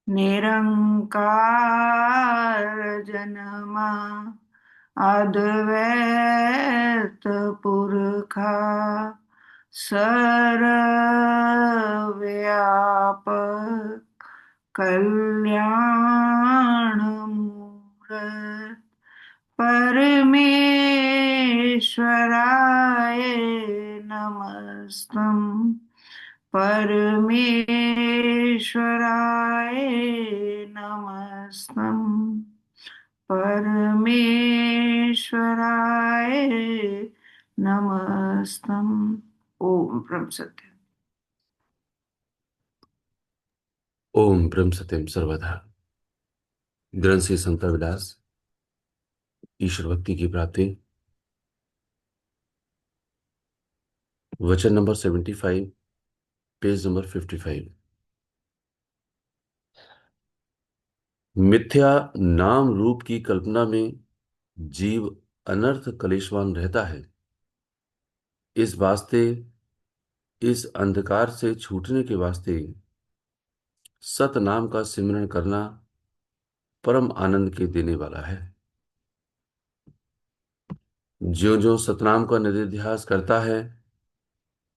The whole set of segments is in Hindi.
निरंकार जन्मा अद्वैत पुरखा सर्वव्यापक कल्याण मूरत परमेश्वराय नमस्तम् परमेश्वराय नमस्तम् परमेश्वराय नमस्तम्। ओम ब्रह्म सत्य। ओम ब्रह्म सत्यम सर्वदा। ग्रंथ श्री संत विलास ईश्वर भक्ति की प्राप्ति, वचन नंबर 75, पेज नंबर 55। मिथ्या नाम रूप की कल्पना में जीव अनर्थ कलेशवान रहता है। इस वास्ते, इस अंधकार से छूटने के वास्ते सत नाम का सिमरण करना परम आनंद के देने वाला है। ज्यों ज्यों सतनाम का निधिध्यास करता है,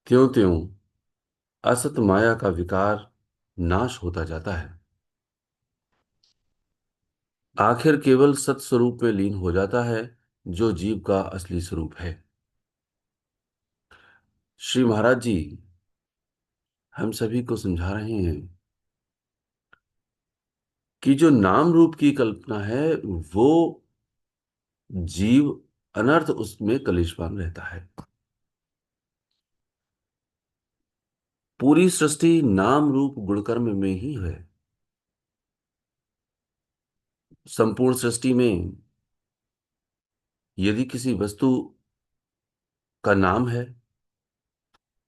त्यों त्यों असत माया का विकार नाश होता जाता है। आखिर केवल सत स्वरूप में लीन हो जाता है, जो जीव का असली स्वरूप है। श्री महाराज जी हम सभी को समझा रहे हैं कि जो नाम रूप की कल्पना है, वो जीव अनर्थ उसमें कलेशवान रहता है। पूरी सृष्टि नाम रूप गुणकर्म में ही है। संपूर्ण सृष्टि में यदि किसी वस्तु का नाम है,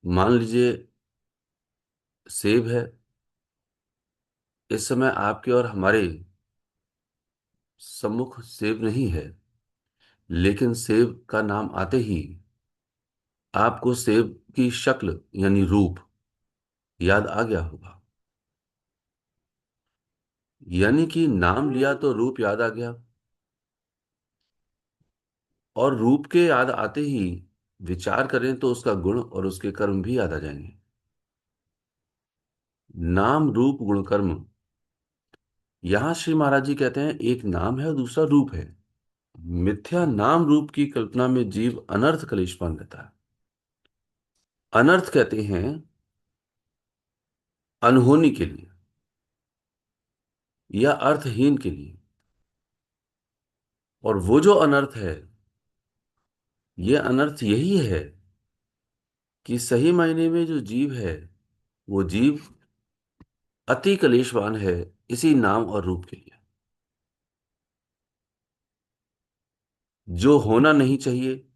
मान लीजिए सेब है, इस समय आपके और हमारे सम्मुख सेब नहीं है, लेकिन सेब का नाम आते ही आपको सेब की शक्ल यानी रूप याद आ गया होगा। यानी कि नाम लिया तो रूप याद आ गया, और रूप के याद आते ही विचार करें तो उसका गुण और उसके कर्म भी याद आ जाएंगे। नाम रूप गुण कर्म, यहां श्री महाराज जी कहते हैं एक नाम है और दूसरा रूप है। मिथ्या नाम रूप की कल्पना में जीव अनर्थ कलेशवान रहता है। अनर्थ कहते हैं अनहोनी के लिए या अर्थहीन के लिए। और वो जो अनर्थ है, ये अनर्थ यही है कि सही मायने में जो जीव है, वो जीव अति कलेशवान है इसी नाम और रूप के लिए। जो होना नहीं चाहिए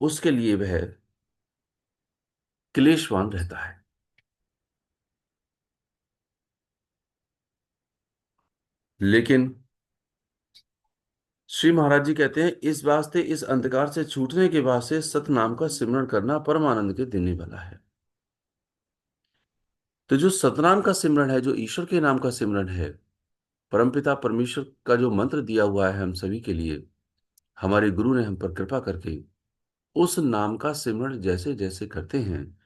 उसके लिए वह क्लेशवान रहता है। लेकिन श्री महाराज जी कहते हैं इस वास्ते, इस अंधकार से छूटने के वास्ते सत नाम का सिमरण करना परम आनंद के देने वाला है। तो जो सतनाम का सिमरण है, जो ईश्वर के नाम का सिमरण है, परमपिता परमेश्वर का जो मंत्र दिया हुआ है हम सभी के लिए, हमारे गुरु ने हम पर कृपा करके उस नाम का सिमरण जैसे जैसे करते हैं,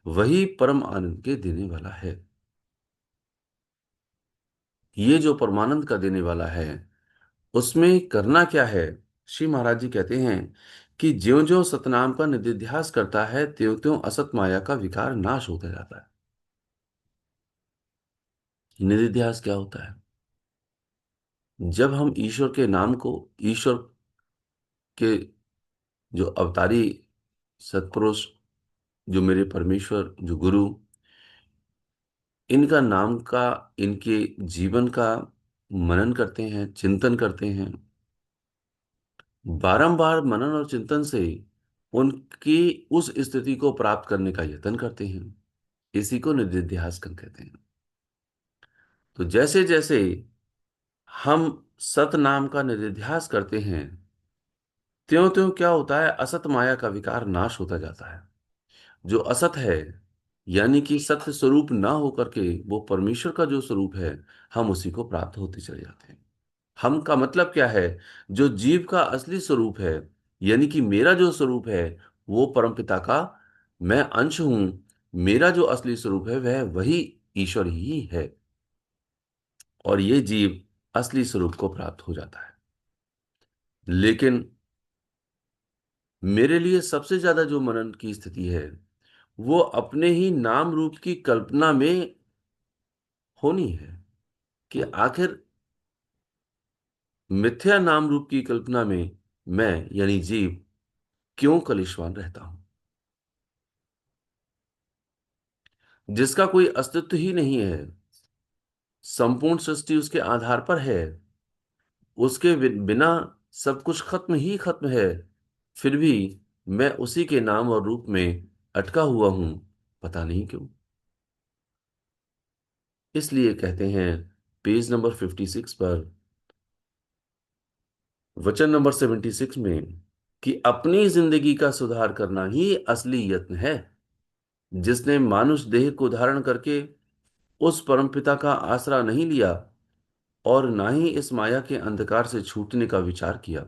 वही परम आनंद के देने वाला है। ये जो परमानंद का देने वाला है, उसमें करना क्या है? श्री महाराज जी कहते हैं कि ज्यों ज्यों सतनाम का निधिध्यास करता है, त्यों त्यों असत माया का विकार नाश होता जाता है। निधिध्यास क्या होता है? जब हम ईश्वर के नाम को, ईश्वर के जो अवतारी सत्पुरुष, जो मेरे परमेश्वर, जो गुरु, इनका नाम का, इनके जीवन का मनन करते हैं, चिंतन करते हैं, बारंबार मनन और चिंतन से उनकी उस स्थिति को प्राप्त करने का यत्न करते हैं, इसी को निधिध्यासन कहते हैं। तो जैसे जैसे हम सत नाम का निधिध्यास करते हैं, त्यों त्यों क्या होता है? असत माया का विकार नाश होता जाता है। जो असत है यानी कि सत्य स्वरूप ना होकर के वो परमेश्वर का जो स्वरूप है, हम उसी को प्राप्त होते चले जाते हैं। हम का मतलब क्या है? जो जीव का असली स्वरूप है, यानी कि मेरा जो स्वरूप है, वो परमपिता का मैं अंश हूं। मेरा जो असली स्वरूप है वह वही ईश्वर ही है, और ये जीव असली स्वरूप को प्राप्त हो जाता है। लेकिन मेरे लिए सबसे ज्यादा जो मनन की स्थिति है, वो अपने ही नाम रूप की कल्पना में होनी है, कि आखिर मिथ्या नाम रूप की कल्पना में मैं यानी जीव क्यों कलिशवान रहता हूं, जिसका कोई अस्तित्व ही नहीं है। संपूर्ण सृष्टि उसके आधार पर है, उसके बिना सब कुछ खत्म ही खत्म है। फिर भी मैं उसी के नाम और रूप में अटका हुआ हूं, पता नहीं क्यों। इसलिए कहते हैं पेज नंबर 56 पर, वचन नंबर 76 में, कि अपनी जिंदगी का सुधार करना ही असली यत्न है। जिसने मानुष देह को धारण करके उस परमपिता का आसरा नहीं लिया, और ना ही इस माया के अंधकार से छूटने का विचार किया,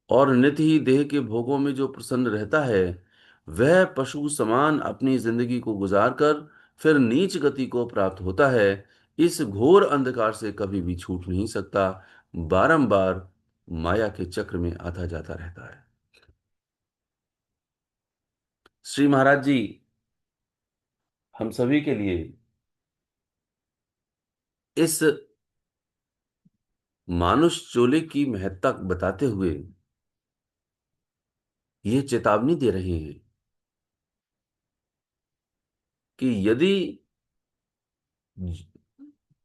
और नित्य ही देह के भोगों में जो प्रसन्न रहता है, वह पशु समान अपनी जिंदगी को गुजार कर फिर नीच गति को प्राप्त होता है। इस घोर अंधकार से कभी भी छूट नहीं सकता, बारंबार माया के चक्र में आता जाता रहता है। श्री महाराज जी हम सभी के लिए इस मानुष चोले की महत्ता बताते हुए ये चेतावनी दे रहे हैं कि यदि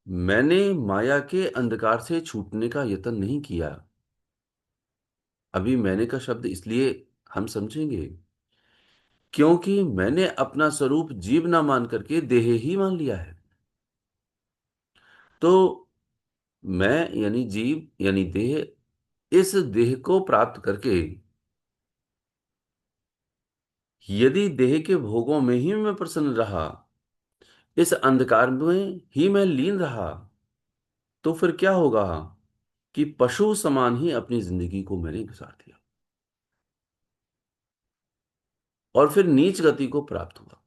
मैंने माया के अंधकार से छूटने का यत्न नहीं किया, अभी मैंने का शब्द इसलिए हम समझेंगे क्योंकि मैंने अपना स्वरूप जीव ना मान करके देह ही मान लिया है। तो मैं यानी जीव यानी देह, इस देह को प्राप्त करके यदि देह के भोगों में ही मैं प्रसन्न रहा, इस अंधकार में ही मैं लीन रहा, तो फिर क्या होगा कि पशु समान ही अपनी जिंदगी को मैंने गुजार दिया, और फिर नीच गति को प्राप्त हुआ।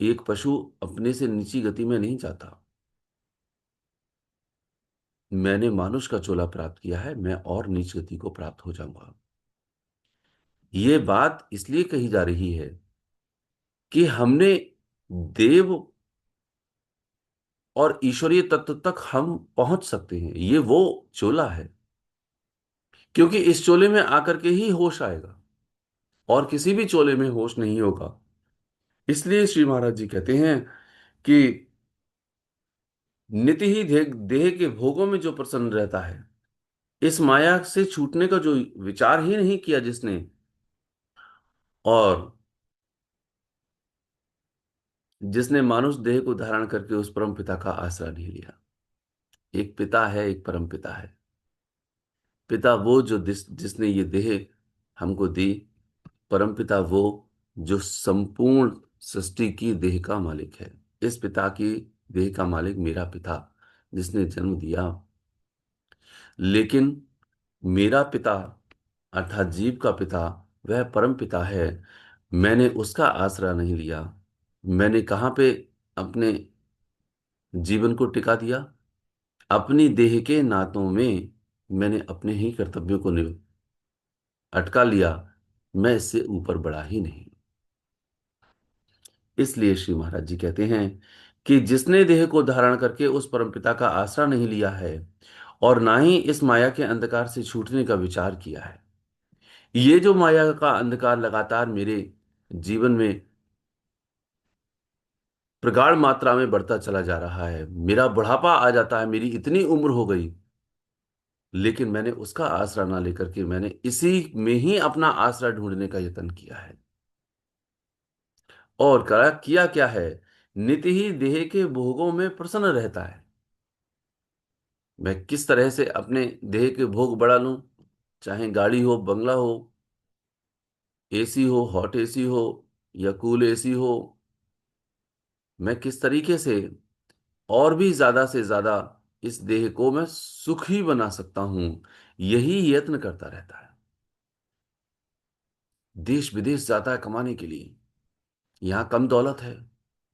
एक पशु अपने से नीची गति में नहीं जाता। मैंने मानुष का चोला प्राप्त किया है, मैं और नीच गति को प्राप्त हो जाऊंगा। ये बात इसलिए कही जा रही है कि हमने देव और ईश्वरीय तत्व तक हम पहुंच सकते हैं, ये वो चोला है। क्योंकि इस चोले में आकर के ही होश आएगा, और किसी भी चोले में होश नहीं होगा। इसलिए श्री महाराज जी कहते हैं कि नित्य ही देह के भोगों में जो प्रसन्न रहता है, इस माया से छूटने का जो विचार ही नहीं किया जिसने, और जिसने मानुष देह को धारण करके उस परम पिता का आसरा नहीं लिया। एक पिता है, एक परम पिता है। पिता वो जो जिसने ये देह हमको दी। परम पिता वो जो संपूर्ण सृष्टि की देह का मालिक है। इस पिता की देह का मालिक मेरा पिता, जिसने जन्म दिया। लेकिन मेरा पिता अर्थात जीव का पिता, वह परम पिता है। मैंने उसका आसरा नहीं लिया। मैंने कहाँ पे अपने जीवन को टिका दिया? अपनी देह के नातों में मैंने अपने ही कर्तव्यों को अटका लिया। मैं इससे ऊपर बढ़ा ही नहीं। इसलिए श्री महाराज जी कहते हैं कि जिसने देह को धारण करके उस परमपिता का आसरा नहीं लिया है, और ना ही इस माया के अंधकार से छूटने का विचार किया है, ये जो माया का अंधकार लगातार मेरे जीवन में प्रगाढ़ मात्रा में बढ़ता चला जा रहा है, मेरा बुढ़ापा आ जाता है, मेरी इतनी उम्र हो गई, लेकिन मैंने उसका आसरा ना लेकर के मैंने इसी में ही अपना आसरा ढूंढने का यत्न किया है। और करा किया क्या है? नित्य ही देह के भोगों में प्रसन्न रहता है। मैं किस तरह से अपने देह के भोग बढ़ा लूं, चाहे गाड़ी हो, बंगला हो, एसी हो, हॉट एसी हो, या कूल एसी हो, मैं किस तरीके से और भी ज्यादा से ज्यादा इस देह को मैं सुखी बना सकता हूं, यही यत्न करता रहता है। देश विदेश जाता है कमाने के लिए, यहां कम दौलत है,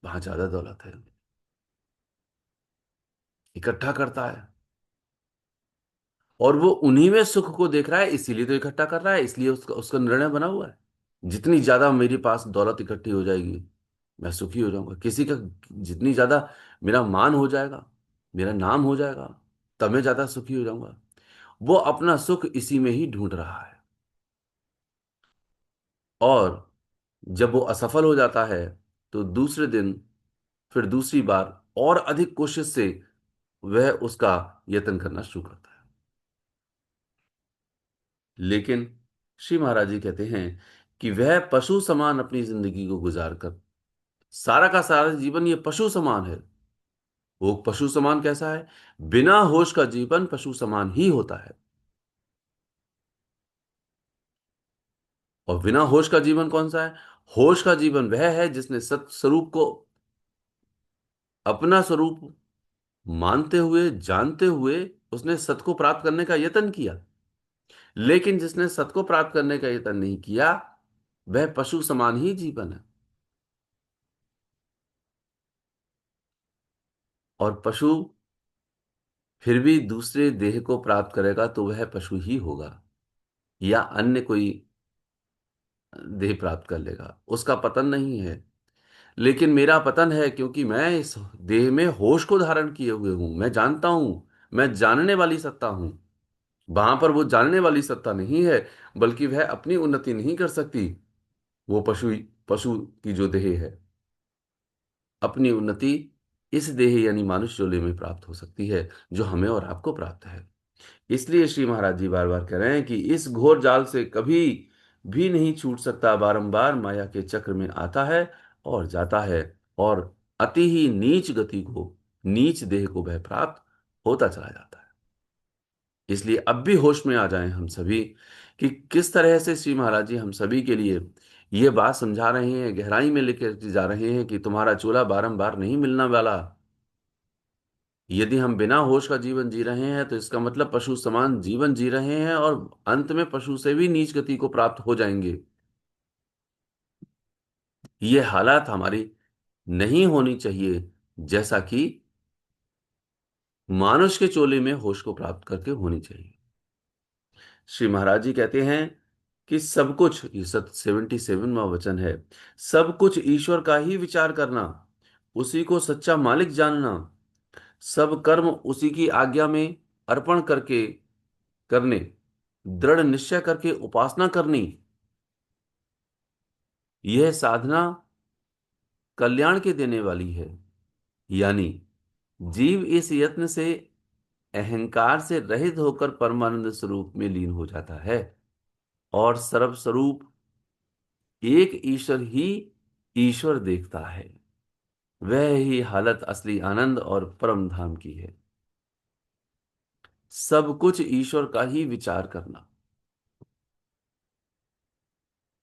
वहां ज्यादा दौलत है, इकट्ठा करता है। और वो उन्हीं में सुख को देख रहा है, इसीलिए तो इकट्ठा कर रहा है, इसलिए उसका उसका निर्णय बना हुआ है। जितनी ज्यादा मेरे पास दौलत इकट्ठी हो जाएगी, मैं सुखी हो जाऊंगा। किसी का जितनी ज्यादा मेरा मान हो जाएगा, मेरा नाम हो जाएगा, तब मैं ज्यादा सुखी हो जाऊंगा। वो अपना सुख इसी में ही ढूंढ रहा है। और जब वो असफल हो जाता है, तो दूसरे दिन फिर दूसरी बार और अधिक कोशिश से वह उसका यत्न करना शुरू करता है। लेकिन श्री महाराज जी कहते हैं कि वह पशु समान अपनी जिंदगी को गुजार कर, सारा का सारा जीवन ये पशु समान है। वो पशु समान कैसा है? बिना होश का जीवन पशु समान ही होता है। और बिना होश का जीवन कौन सा है? होश का जीवन वह है जिसने सत स्वरूप को अपना स्वरूप मानते हुए, जानते हुए उसने सत को प्राप्त करने का यत्न किया। लेकिन जिसने सत को प्राप्त करने का यत्न नहीं किया, वह पशु समान ही जीवन है। और पशु फिर भी दूसरे देह को प्राप्त करेगा तो वह पशु ही होगा, या अन्य कोई देह प्राप्त कर लेगा, उसका पतन नहीं है। लेकिन मेरा पतन है, क्योंकि मैं इस देह में होश को धारण किए हुए हूं। मैं जानता हूं, मैं जानने वाली सत्ता हूं। वहां पर वो जानने वाली सत्ता नहीं है, बल्कि वह अपनी उन्नति नहीं कर सकती। वो पशु पशु की जो देह है, अपनी उन्नति इस देह यानी मानुष्य शोले में प्राप्त हो सकती है, जो हमें और आपको प्राप्त है। इसलिए श्री महाराज जी बार बार कह रहे हैं कि इस घोर जाल से कभी भी नहीं छूट सकता, बारंबार माया के चक्र में आता है और जाता है, और अति ही नीच गति को, नीच देह को वह प्राप्त होता चला जाता है। इसलिए अब भी होश में आ जाएं हम सभी, कि किस तरह से श्री महाराज जी हम सभी के लिए ये बात समझा रहे हैं, गहराई में लेकर जा रहे हैं कि तुम्हारा चूल्हा बारंबार नहीं मिलने वाला। यदि हम बिना होश का जीवन जी रहे हैं, तो इसका मतलब पशु समान जीवन जी रहे हैं, और अंत में पशु से भी नीच गति को प्राप्त हो जाएंगे। ये हालत हमारी नहीं होनी चाहिए, जैसा कि मानुष के चोले में होश को प्राप्त करके होनी चाहिए। श्री महाराज जी कहते हैं कि सब कुछ, ये 77वां वचन है, सब कुछ ईश्वर का ही विचार करना, उसी को सच्चा मालिक जानना, सब कर्म उसी की आज्ञा में अर्पण करके करने, दृढ़ निश्चय करके उपासना करनी, यह साधना कल्याण के देने वाली है। यानी जीव इस यत्न से अहंकार से रहित होकर परमानंद स्वरूप में लीन हो जाता है, और सर्वस्वरूप एक ईश्वर ही ईश्वर देखता है। वह ही हालत असली आनंद और परम धाम की है। सब कुछ ईश्वर का ही विचार करना।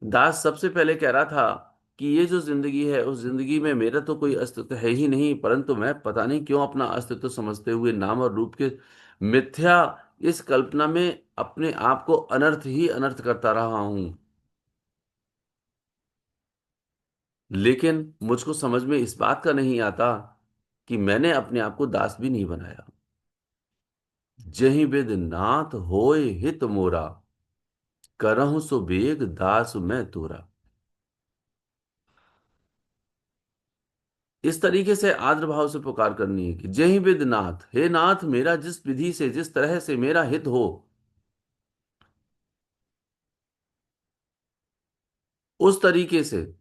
दास सबसे पहले कह रहा था कि ये जो जिंदगी है, उस जिंदगी में मेरा तो कोई अस्तित्व है ही नहीं, परंतु मैं पता नहीं क्यों अपना अस्तित्व समझते हुए नाम और रूप के मिथ्या इस कल्पना में अपने आप को अनर्थ ही अनर्थ करता रहा हूं। लेकिन मुझको समझ में इस बात का नहीं आता कि मैंने अपने आप को दास भी नहीं बनाया। जहि बिद नाथ होए हित मोरा, करहु सो बेग दास मैं तोरा। इस तरीके से आर्द्र भाव से पुकार करनी है कि जय विद नाथ, हे नाथ, मेरा जिस विधि से, जिस तरह से मेरा हित हो, उस तरीके से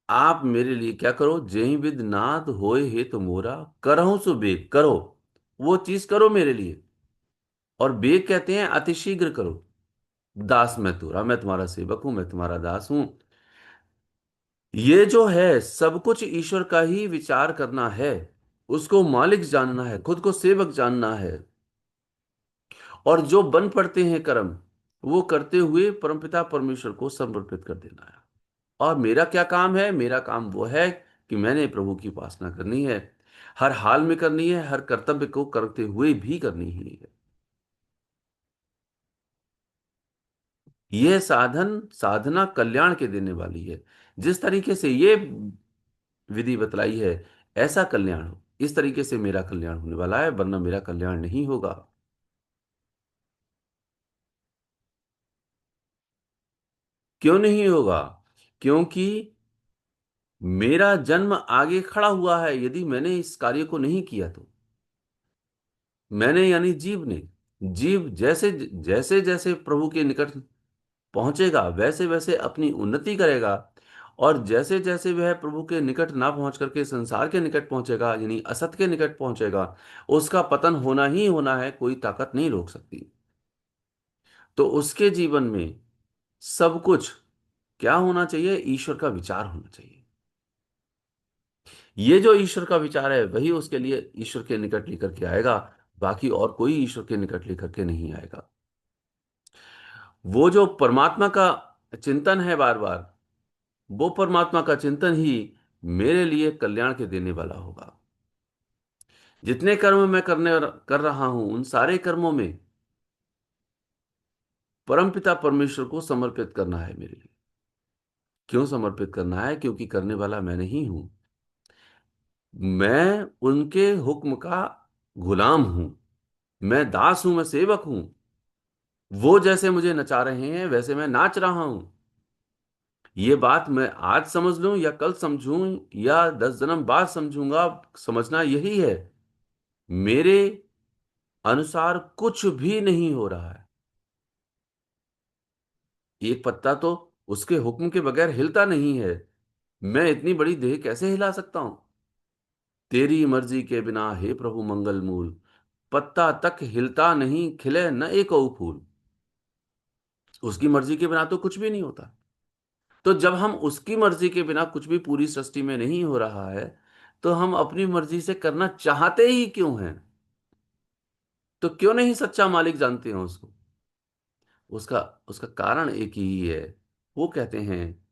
आप मेरे लिए क्या करो। जय विद नाथ होए हित मोरा, करहु सो बेग, करो वो चीज करो मेरे लिए। और बेग कहते हैं अतिशीघ्र करो। दास मैं तोरा, मैं तुम्हारा सेवक हूं, मैं तुम्हारा दास हूं। ये जो है सब कुछ ईश्वर का ही विचार करना है, उसको मालिक जानना है, खुद को सेवक जानना है। और जो बन पड़ते हैं कर्म, वो करते हुए परमपिता परमेश्वर को समर्पित कर देना है। और मेरा क्या काम है? मेरा काम वो है कि मैंने प्रभु की उपासना करनी है, हर हाल में करनी है, हर कर्तव्य को करते हुए भी करनी ही है। यह साधना कल्याण के देने वाली है। जिस तरीके से ये विधि बतलाई है, ऐसा कल्याण हो, इस तरीके से मेरा कल्याण होने वाला है, वरना मेरा कल्याण नहीं होगा। क्यों नहीं होगा? क्योंकि मेरा जन्म आगे खड़ा हुआ है। यदि मैंने इस कार्य को नहीं किया तो, मैंने यानी जीव ने, जीव जैसे जैसे जैसे प्रभु के निकट पहुंचेगा, वैसे वैसे अपनी उन्नति करेगा। और जैसे जैसे वह प्रभु के निकट ना पहुंच करके संसार के निकट पहुंचेगा, यानी असत के निकट पहुंचेगा, उसका पतन होना ही होना है, कोई ताकत नहीं रोक सकती। तो उसके जीवन में सब कुछ क्या होना चाहिए? ईश्वर का विचार होना चाहिए। ये जो ईश्वर का विचार है, वही उसके लिए ईश्वर के निकट लेकर के आएगा। बाकी और कोई ईश्वर के निकट लेकर के नहीं आएगा। वो जो परमात्मा का चिंतन है बार बार, वो परमात्मा का चिंतन ही मेरे लिए कल्याण के देने वाला होगा। जितने कर्म मैं कर रहा हूं, उन सारे कर्मों में परमपिता परमेश्वर को समर्पित करना है मेरे लिए। क्यों समर्पित करना है? क्योंकि करने वाला मैं नहीं हूं। मैं उनके हुक्म का गुलाम हूं। मैं दास हूं, मैं सेवक हूं। वो जैसे मुझे नचा रहे हैं, वैसे मैं नाच रहा हूं। ये बात मैं आज समझ लूं या कल समझूं या 10 जन्म बाद समझूंगा, समझना यही है, मेरे अनुसार कुछ भी नहीं हो रहा है। एक पत्ता तो उसके हुक्म के बगैर हिलता नहीं है। मैं इतनी बड़ी देह कैसे हिला सकता हूं? तेरी मर्जी के बिना हे प्रभु मंगल मूल, पत्ता तक हिलता नहीं, खिले न एक फूल। उसकी मर्जी के बिना तो कुछ भी नहीं होता। तो जब हम उसकी मर्जी के बिना कुछ भी पूरी सृष्टि में नहीं हो रहा है, तो हम अपनी मर्जी से करना चाहते ही क्यों हैं? तो क्यों नहीं सच्चा मालिक जानते हैं उसको? उसका उसका कारण एक ही है। वो कहते हैं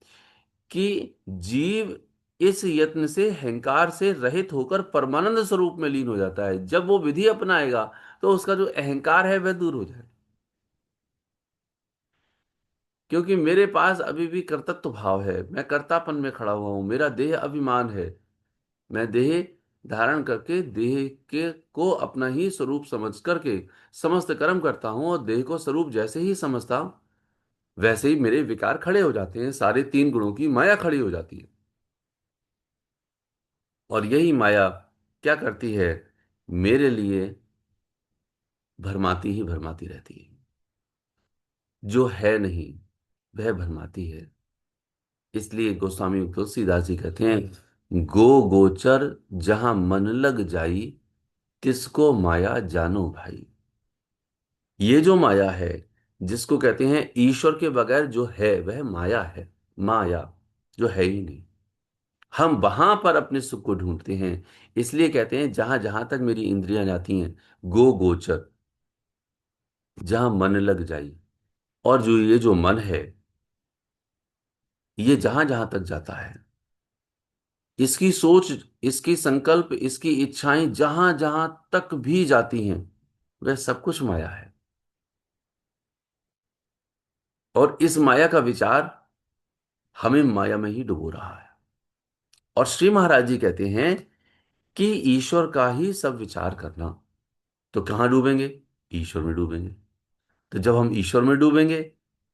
कि जीव इस यत्न से, अहंकार से रहित होकर परमानंद स्वरूप में लीन हो जाता है। जब वो विधि अपनाएगा, तो उसका जो अहंकार है वह दूर हो जाए। क्योंकि मेरे पास अभी भी कर्तृत्व भाव है, मैं कर्तापन में खड़ा हुआ हूं, मेरा देह अभिमान है। मैं देह धारण करके देह के को अपना ही स्वरूप समझ करके समस्त कर्म करता हूं, और देह को स्वरूप जैसे ही समझता हूं, वैसे ही मेरे विकार खड़े हो जाते हैं, सारे 3 गुणों की माया खड़ी हो जाती है। और यही माया क्या करती है? मेरे लिए भरमाती ही भरमाती रहती है। जो है नहीं, वह भरमाती है। इसलिए गोस्वामी तुलसीदास जी कहते हैं, गो गोचर जहां मन लग जाई, तिसको माया जानो भाई। ये जो माया है, जिसको कहते हैं ईश्वर के बगैर जो है वह माया है। माया जो है ही नहीं। हम वहां पर अपने सुख को ढूंढते हैं। इसलिए कहते हैं, जहां जहां तक मेरी इंद्रियां जाती हैं, गो गोचर, जहां मन लग जाई। और जो ये जो मन है, ये जहां जहां तक जाता है, इसकी सोच, इसकी संकल्प, इसकी इच्छाएं जहां जहां तक भी जाती हैं, वह सब कुछ माया है। और इस माया का विचार हमें माया में ही डुबो रहा है। और श्री महाराज जी कहते हैं कि ईश्वर का ही सब विचार करना। तो कहाँ डूबेंगे? ईश्वर में डूबेंगे। तो जब हम ईश्वर में डूबेंगे,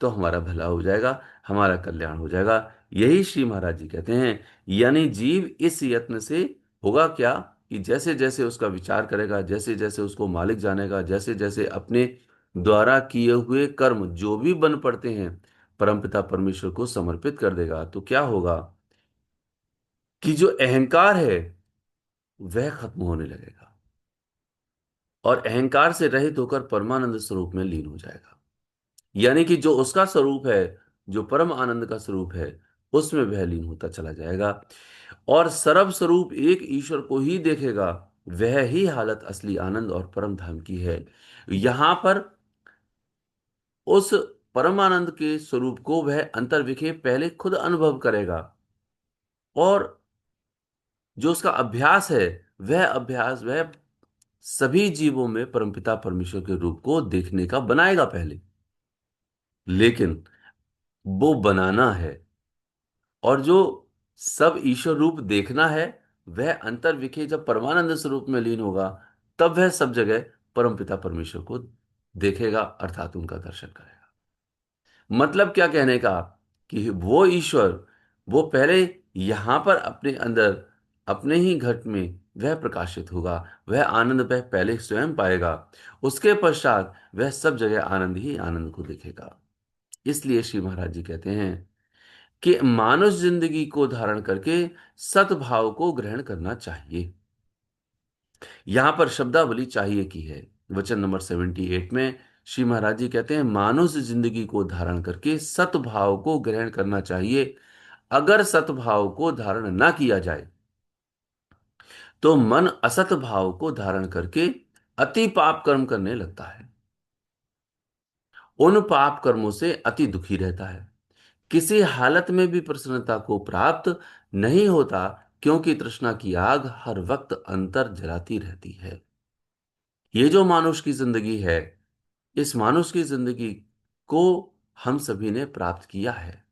तो हमारा भला हो जाएगा, हमारा कल्याण हो जाएगा। यही श्री महाराज जी कहते हैं। यानी जीव इस यत्न से होगा क्या, कि जैसे जैसे उसका विचार करेगा, जैसे जैसे उसको मालिक जानेगा, जैसे जैसे अपने द्वारा किए हुए कर्म जो भी बन पड़ते हैं, परमपिता परमेश्वर को समर्पित कर देगा, तो क्या होगा कि जो अहंकार है वह खत्म होने लगेगा, और अहंकार से रहित होकर परमानंद स्वरूप में लीन हो जाएगा। यानी कि जो उसका स्वरूप है, जो परम आनंद का स्वरूप है, उसमें वह लीन होता चला जाएगा। और सर्व स्वरूप एक ईश्वर को ही देखेगा। वह ही हालत असली आनंद और परम धाम की है। यहां पर उस परमानंद के स्वरूप को वह अंतर्विखे पहले खुद अनुभव करेगा, और जो उसका अभ्यास है, वह अभ्यास वह सभी जीवों में परमपिता परमेश्वर के रूप को देखने का बनाएगा पहले। लेकिन वो बनाना है, और जो सब ईश्वर रूप देखना है, वह अंतर्विखे जब परमानंद स्वरूप में लीन होगा, तब वह सब जगह परमपिता परमेश्वर को देखेगा, अर्थात उनका दर्शन करेगा। मतलब क्या कहने का, कि वो ईश्वर, वो पहले यहां पर अपने अंदर, अपने ही घट में वह प्रकाशित होगा, वह आनंद वह पहले स्वयं पाएगा, उसके पश्चात वह सब जगह आनंद ही आनंद को देखेगा। इसलिए श्री महाराज जी कहते हैं कि मानुष जिंदगी को धारण करके सद्भाव को ग्रहण करना चाहिए। यहां पर शब्दावली चाहिए की है। वचन नंबर 78 में श्री महाराज जी कहते हैं, मानुष जिंदगी को धारण करके सद्भाव को ग्रहण करना चाहिए। अगर सद्भाव को धारण ना किया जाए तो मन असत भाव को धारण करके अति पाप कर्म करने लगता है, उन पाप कर्मों से अति दुखी रहता है, किसी हालत में भी प्रसन्नता को प्राप्त नहीं होता, क्योंकि तृष्णा की आग हर वक्त अंतर जलाती रहती है। ये जो मानुष की जिंदगी है, इस मानुष की जिंदगी को हम सभी ने प्राप्त किया है।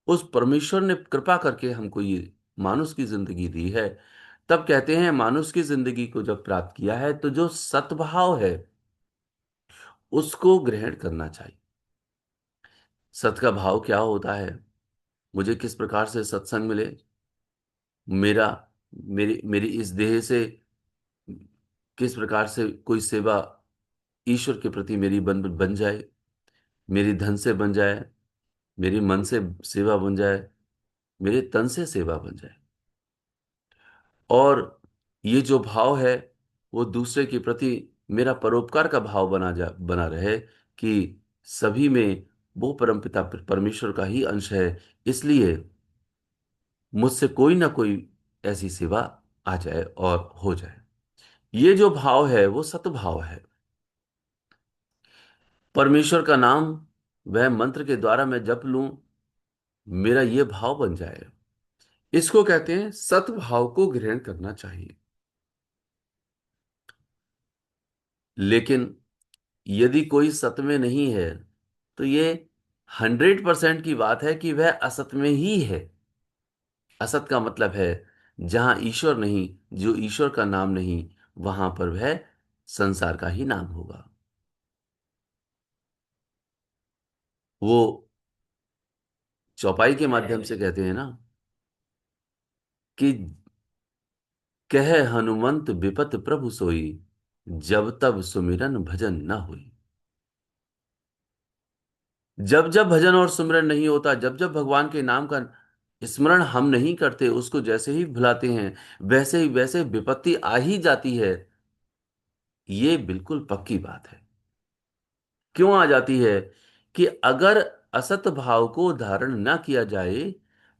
उस परमेश्वर ने कृपा करके हमको ये मानुष की जिंदगी दी है। तब कहते हैं, मानुष की जिंदगी को जब प्राप्त किया है, तो जो सद्भाव है उसको ग्रहण करना चाहिए। सत का भाव क्या होता है, मुझे किस प्रकार से सत्संग मिले, मेरा मेरी मेरी इस देह से किस प्रकार से कोई सेवा ईश्वर के प्रति मेरी बन बन जाए, मेरी धन से बन जाए, मेरी मन से सेवा बन जाए, मेरे तन से सेवा बन जाए। और ये जो भाव है, वो दूसरे के प्रति मेरा परोपकार का भाव बना रहे, कि सभी में वो परमपिता परमेश्वर का ही अंश है, इसलिए मुझसे कोई ना कोई ऐसी सेवा आ जाए और हो जाए। ये जो भाव है वो सतभाव है। परमेश्वर का नाम वह मंत्र के द्वारा मैं जप लूं, मेरा ये भाव बन जाए, इसको कहते हैं सतभाव को ग्रहण करना चाहिए। लेकिन यदि कोई सत में नहीं है, तो ये 100% की बात है कि वह असत में ही है। असत का मतलब है जहां ईश्वर नहीं, जो ईश्वर का नाम नहीं, वहां पर वह संसार का ही नाम होगा। वो चौपाई के माध्यम से कहते हैं ना, कि कह हनुमंत विपत प्रभु सोई, जब तब सुमिरन भजन न हुई। जब जब भजन और सुमिरन नहीं होता, जब जब भगवान के नाम का स्मरण हम नहीं करते, उसको जैसे ही भुलाते हैं, वैसे ही वैसे विपत्ति आ ही जाती है। ये बिल्कुल पक्की बात है। क्यों आ जाती है, कि अगर असत भाव को धारण ना किया जाए,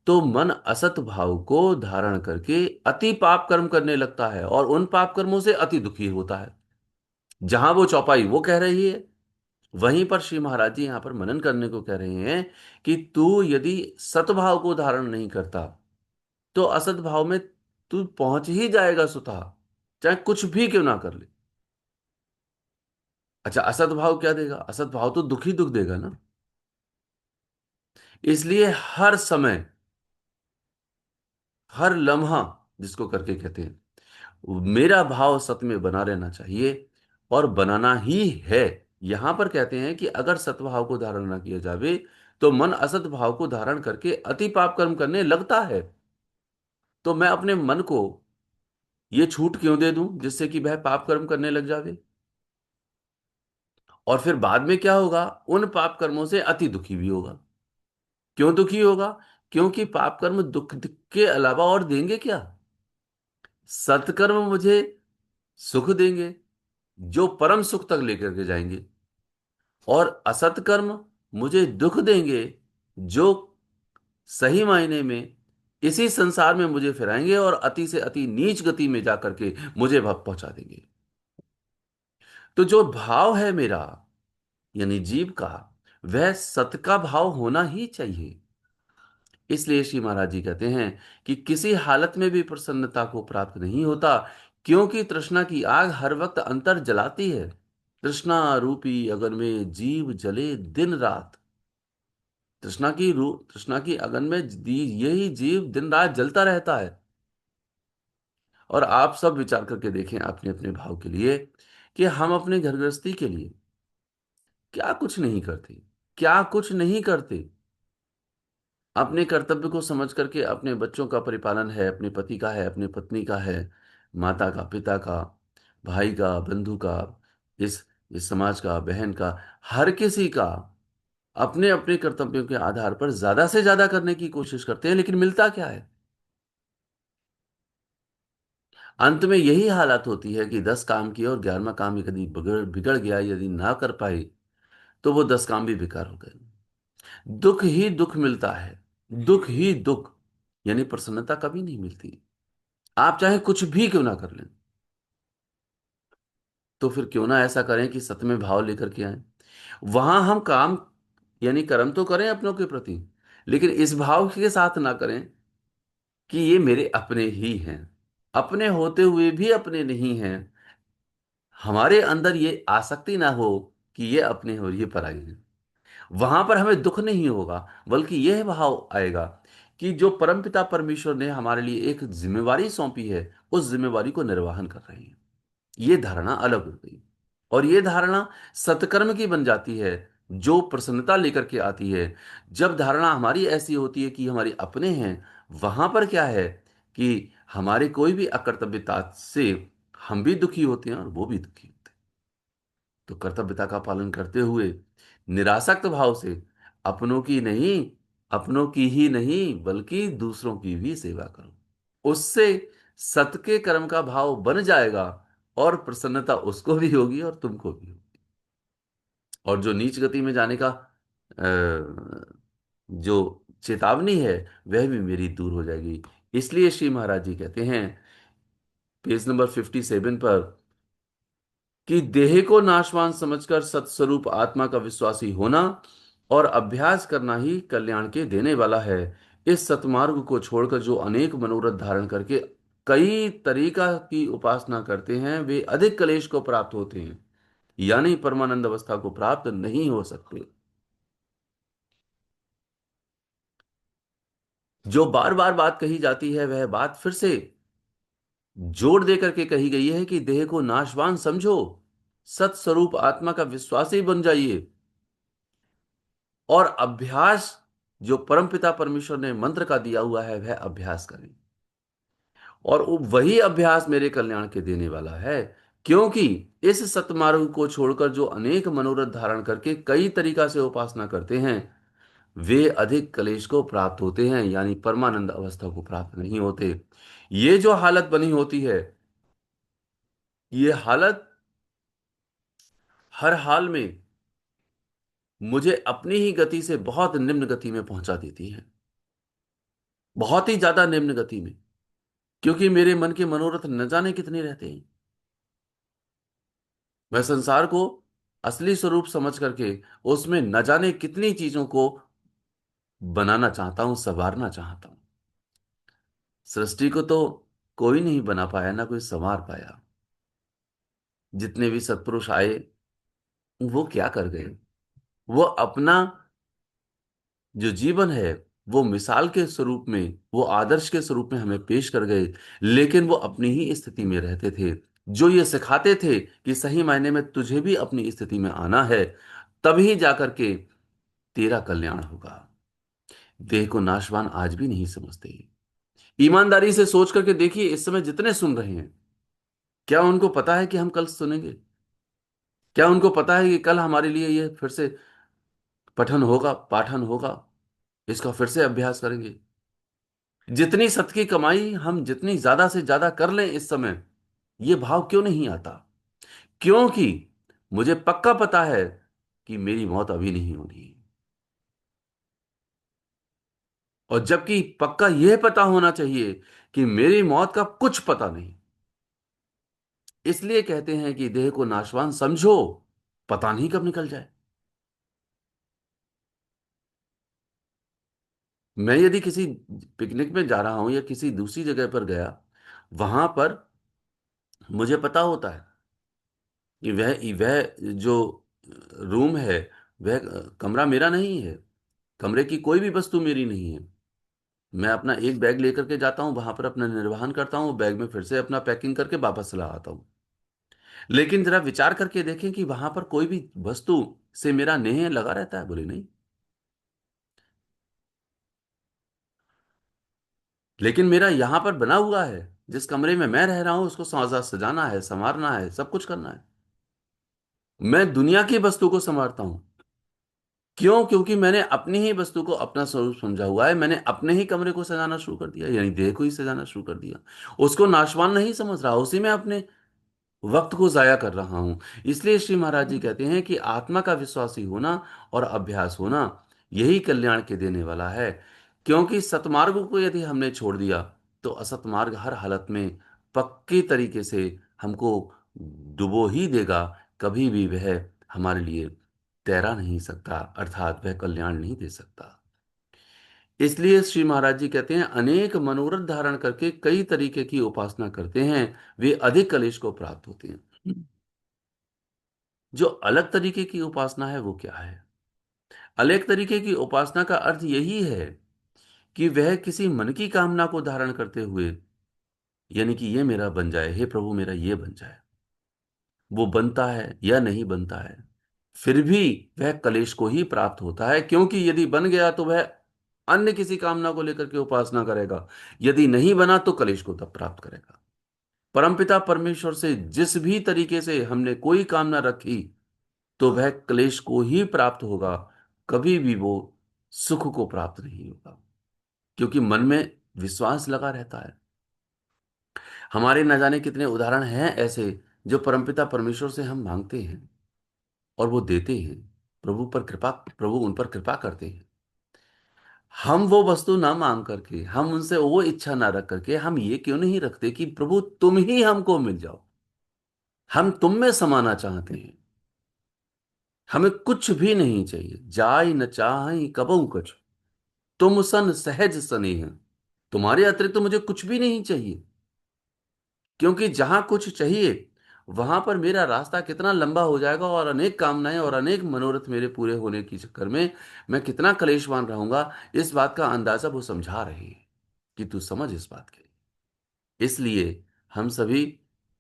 तो मन असत भाव को धारण करके अति पाप कर्म करने लगता है, और उन पाप कर्मों से अति दुखी होता है। जहां वो चौपाई वो कह रही है, वहीं पर श्री महाराज जी यहां पर मनन करने को कह रहे हैं, कि तू यदि सतभाव को धारण नहीं करता, तो असत भाव में तू पहुंच ही जाएगा स्वतः, चाहे कुछ भी क्यों ना कर ले। अच्छा, असत भाव क्या देगा? असत भाव तो दुख ही दुख देगा ना। इसलिए हर समय, हर लम्हा, जिसको करके कहते हैं, मेरा भाव सत में बना रहना चाहिए, और बनाना ही है। यहां पर कहते हैं कि अगर सतभाव को धारण ना किया जावे, तो मन असत भाव को धारण करके अति पाप कर्म करने लगता है। तो मैं अपने मन को ये छूट क्यों दे दूं, जिससे कि वह पाप कर्म करने लग जावे, और फिर बाद में क्या होगा, उन पाप कर्मों से अति दुखी भी होगा। क्यों दुखी होगा? क्योंकि पाप कर्म दुख के अलावा और देंगे क्या? सत्कर्म मुझे सुख देंगे, जो परम सुख तक लेकर के जाएंगे, और असत्कर्म मुझे दुख देंगे, जो सही मायने में इसी संसार में मुझे फिराएंगे, और अति से अति नीच गति में जाकर के मुझे भव पहुंचा देंगे। तो जो भाव है मेरा, यानी जीव का, वह सत का भाव होना ही चाहिए। इसलिए श्री महाराज जी कहते हैं कि किसी हालत में भी प्रसन्नता को प्राप्त नहीं होता, क्योंकि तृष्णा की आग हर वक्त अंतर जलाती है। तृष्णा रूपी अगर में जीव जले दिन रात। तृष्णा की अगन में यही जीव दिन रात जलता रहता है। और आप सब विचार करके देखें अपने अपने भाव के लिए, कि हम अपने घर गृहस्थी के लिए क्या कुछ नहीं करते, क्या कुछ नहीं करते। अपने कर्तव्य को समझ करके अपने बच्चों का परिपालन है, अपने पति का है, अपने पत्नी का है, माता का, पिता का, भाई का, बंधु का, इस समाज का, बहन का, हर किसी का अपने अपने कर्तव्यों के आधार पर ज्यादा से ज्यादा करने की कोशिश करते हैं, लेकिन मिलता क्या है? अंत में यही हालत होती है कि 10 काम किए और 11वां काम यदि बिगड़ बिगड़ गया, यदि ना कर पाए, तो वो 10 काम भी बेकार हो गए। दुख ही दुख मिलता है, दुख ही दुख, यानी प्रसन्नता कभी नहीं मिलती। आप चाहे कुछ भी क्यों ना कर लें, तो फिर क्यों ना ऐसा करें कि सत में भाव लेकर के आए। वहां हम काम यानी कर्म तो करें अपनों के प्रति, लेकिन इस भाव के साथ ना करें कि ये मेरे अपने ही हैं, अपने होते हुए भी अपने नहीं हैं। हमारे अंदर ये आसक्ति ना हो कि ये अपने हो, ये पराये हैं। वहां पर हमें दुख नहीं होगा, बल्कि यह भाव आएगा कि जो परमपिता परमेश्वर ने हमारे लिए एक जिम्मेवारी सौंपी है, उस जिम्मेवारी को निर्वहन कर रहे हैं। ये धारणा अलग हो गई। और ये धारणा सत्कर्म की बन जाती है, जो प्रसन्नता लेकर के आती है। जब धारणा हमारी ऐसी होती है कि हमारे अपने हैं, वहां पर क्या है कि हमारे कोई भी अकर्तव्यता से हम भी दुखी होते हैं और वो भी दुखी होते हैं। तो कर्तव्यता का पालन करते हुए निरासक्त भाव से अपनों की नहीं, अपनों की ही नहीं बल्कि दूसरों की भी सेवा करो। उससे सत के कर्म का भाव बन जाएगा, और प्रसन्नता उसको भी होगी और तुमको भी होगी। और जो नीच गति में जाने का जो चेतावनी है, वह भी मेरी दूर हो जाएगी। इसलिए श्री महाराज जी कहते हैं पेज नंबर 57 पर कि देह को नाशवान समझकर सत्स्वरूप आत्मा का विश्वासी होना और अभ्यास करना ही कल्याण के देने वाला है। इस सतमार्ग को छोड़कर जो अनेक मनोरथ धारण करके कई तरीका की उपासना करते हैं, वे अधिक क्लेश को प्राप्त होते हैं, यानी परमानंद अवस्था को प्राप्त नहीं हो सकते। जो बार बार बात कही जाती है, वह बात फिर से जोर दे करके कही गई है कि देह को नाशवान समझो, सत्स्वरूप आत्मा का विश्वासी बन जाइए, और अभ्यास जो परमपिता परमेश्वर ने मंत्र का दिया हुआ है, वह अभ्यास करें। और वही अभ्यास मेरे कल्याण के देने वाला है, क्योंकि इस सतमार्ग को छोड़कर जो अनेक मनोरथ धारण करके कई तरीका से उपासना करते हैं, वे अधिक कलेश को प्राप्त होते हैं, यानी परमानंद अवस्था को प्राप्त नहीं होते। ये जो हालत बनी होती है, ये हालत हर हाल में मुझे अपनी ही गति से बहुत निम्न गति में पहुंचा देती है, बहुत ही ज्यादा निम्न गति में। क्योंकि मेरे मन के मनोरथ न जाने कितने रहते हैं। मैं संसार को असली स्वरूप समझ करके उसमें न जाने कितनी चीजों को बनाना चाहता हूं, संवारना चाहता हूं। सृष्टि को तो कोई नहीं बना पाया, ना कोई संवार पाया। जितने भी सत्पुरुष आए, वो क्या कर गए? वो अपना जो जीवन है, वो मिसाल के स्वरूप में, वो आदर्श के स्वरूप में हमें पेश कर गए, लेकिन वो अपनी ही स्थिति में रहते थे। जो ये सिखाते थे कि सही मायने में तुझे भी अपनी स्थिति में आना है, तभी जाकर के तेरा कल्याण होगा। देह को नाशवान आज भी नहीं समझते। ईमानदारी से सोच करके देखिए, इस समय जितने सुन रहे हैं, क्या उनको पता है कि हम कल सुनेंगे? क्या उनको पता है कि कल हमारे लिए ये फिर से पठन होगा, पाठन होगा, इसका फिर से अभ्यास करेंगे? जितनी सत की कमाई हम जितनी ज्यादा से ज्यादा कर लें इस समय, ये भाव क्यों नहीं आता? क्योंकि मुझे पक्का पता है कि मेरी मौत अभी नहीं होनी है। और जबकि पक्का यह पता होना चाहिए कि मेरी मौत का कुछ पता नहीं। इसलिए कहते हैं कि देह को नाशवान समझो, पता नहीं कब निकल जाए। मैं यदि किसी पिकनिक में जा रहा हूं या किसी दूसरी जगह पर गया, वहां पर मुझे पता होता है कि वह जो रूम है, वह कमरा मेरा नहीं है, कमरे की कोई भी वस्तु मेरी नहीं है। मैं अपना एक बैग लेकर के जाता हूँ, वहां पर अपना निर्वहन करता हूँ, बैग में फिर से अपना पैकिंग करके वापस चला आता हूँ। लेकिन जरा विचार करके देखें कि वहां पर कोई भी वस्तु से मेरा नेह लगा रहता है? बोले नहीं। लेकिन मेरा यहां पर बना हुआ है, जिस कमरे में मैं रह रहा हूं उसको सजाना है, संवारना है, सब कुछ करना है। मैं दुनिया की वस्तु को संवारता हूं। क्यों? क्योंकि मैंने अपनी ही वस्तु को अपना स्वरूप समझा हुआ है। मैंने अपने ही कमरे को सजाना शुरू कर दिया, यानी देह को ही सजाना शुरू कर दिया। उसको नाशवान नहीं समझ रहा, उसी में अपने वक्त को जाया कर रहा हूं। इसलिए श्री महाराज जी कहते हैं कि आत्मा का विश्वासी होना और अभ्यास होना यही कल्याण के देने वाला है। क्योंकि सतमार्ग को यदि हमने छोड़ दिया तो असतमार्ग हर हालत में पक्के तरीके से हमको डुबो ही देगा। कभी भी वह हमारे लिए तैरा नहीं सकता, अर्थात वह कल्याण नहीं दे सकता। इसलिए श्री महाराज जी कहते हैं, अनेक मनोरथ धारण करके कई तरीके की उपासना करते हैं, वे अधिक कलेश को प्राप्त होते हैं। जो अलग तरीके की उपासना है वो क्या है? अलग तरीके की उपासना का अर्थ यही है कि वह किसी मन की कामना को धारण करते हुए, यानी कि ये मेरा बन जाए, हे प्रभु मेरा ये बन जाए, वो बनता है या नहीं बनता है, फिर भी वह कलेश को ही प्राप्त होता है। क्योंकि यदि बन गया तो वह अन्य किसी कामना को लेकर के उपासना करेगा, यदि नहीं बना तो कलेश को तब प्राप्त करेगा। परमपिता परमेश्वर से जिस भी तरीके से हमने कोई कामना रखी तो वह क्लेश को ही प्राप्त होगा, कभी भी वो सुख को प्राप्त नहीं होगा। क्योंकि मन में विश्वास लगा रहता है। हमारे न जाने कितने उदाहरण हैं ऐसे, जो परमपिता परमेश्वर से हम मांगते हैं और वो देते हैं। प्रभु उन पर कृपा करते हैं। हम वो वस्तु ना मांग करके, हम उनसे वो इच्छा ना रख करके, हम ये क्यों नहीं रखते कि प्रभु तुम ही हमको मिल जाओ। हम तुम में समाना चाहते हैं। हमें कुछ भी नहीं चाहिए, जाय न चाहि कबहु कछु, तुम सन सहज स्नेह। तुम्हारे अतिरिक्त तो मुझे कुछ भी नहीं चाहिए। क्योंकि जहां कुछ चाहिए वहां पर मेरा रास्ता कितना लंबा हो जाएगा, और अनेक कामनाएं और अनेक मनोरथ मेरे पूरे होने के चक्कर में मैं कितना कलेशवान रहूंगा, इस बात का अंदाजा वो समझा रहे हैं कि तू समझ इस बात के। इसलिए हम सभी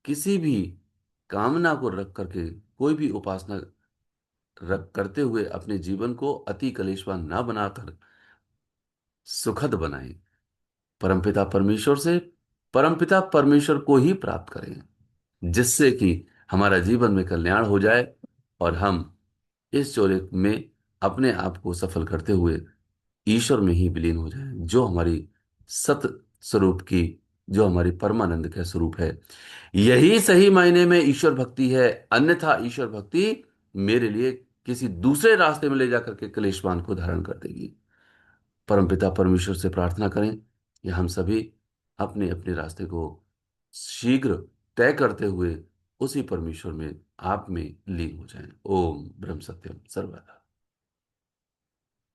किसी भी कामना को रख करके कोई भी उपासना रख करते हुए अपने जीवन को अति कलेशवान ना बनाकर सुखद बनाएं। परमपिता परमेश्वर से परमपिता परमेश्वर को ही प्राप्त करें, जिससे कि हमारा जीवन में कल्याण हो जाए और हम इस चौले में अपने आप को सफल करते हुए ईश्वर में ही विलीन हो जाए, जो हमारी सत स्वरूप की, जो हमारी परमानंद का स्वरूप है। यही सही मायने में ईश्वर भक्ति है। अन्यथा ईश्वर भक्ति मेरे लिए किसी दूसरे रास्ते में ले जाकर के क्लेशवान को धारण कर देगी। परमपिता परमेश्वर से प्रार्थना करें कि हम सभी अपने अपने रास्ते को शीघ्र तय करते हुए उसी परमेश्वर में, आप में लीन हो जाएं। ओम ब्रह्म सत्यम सर्वदा।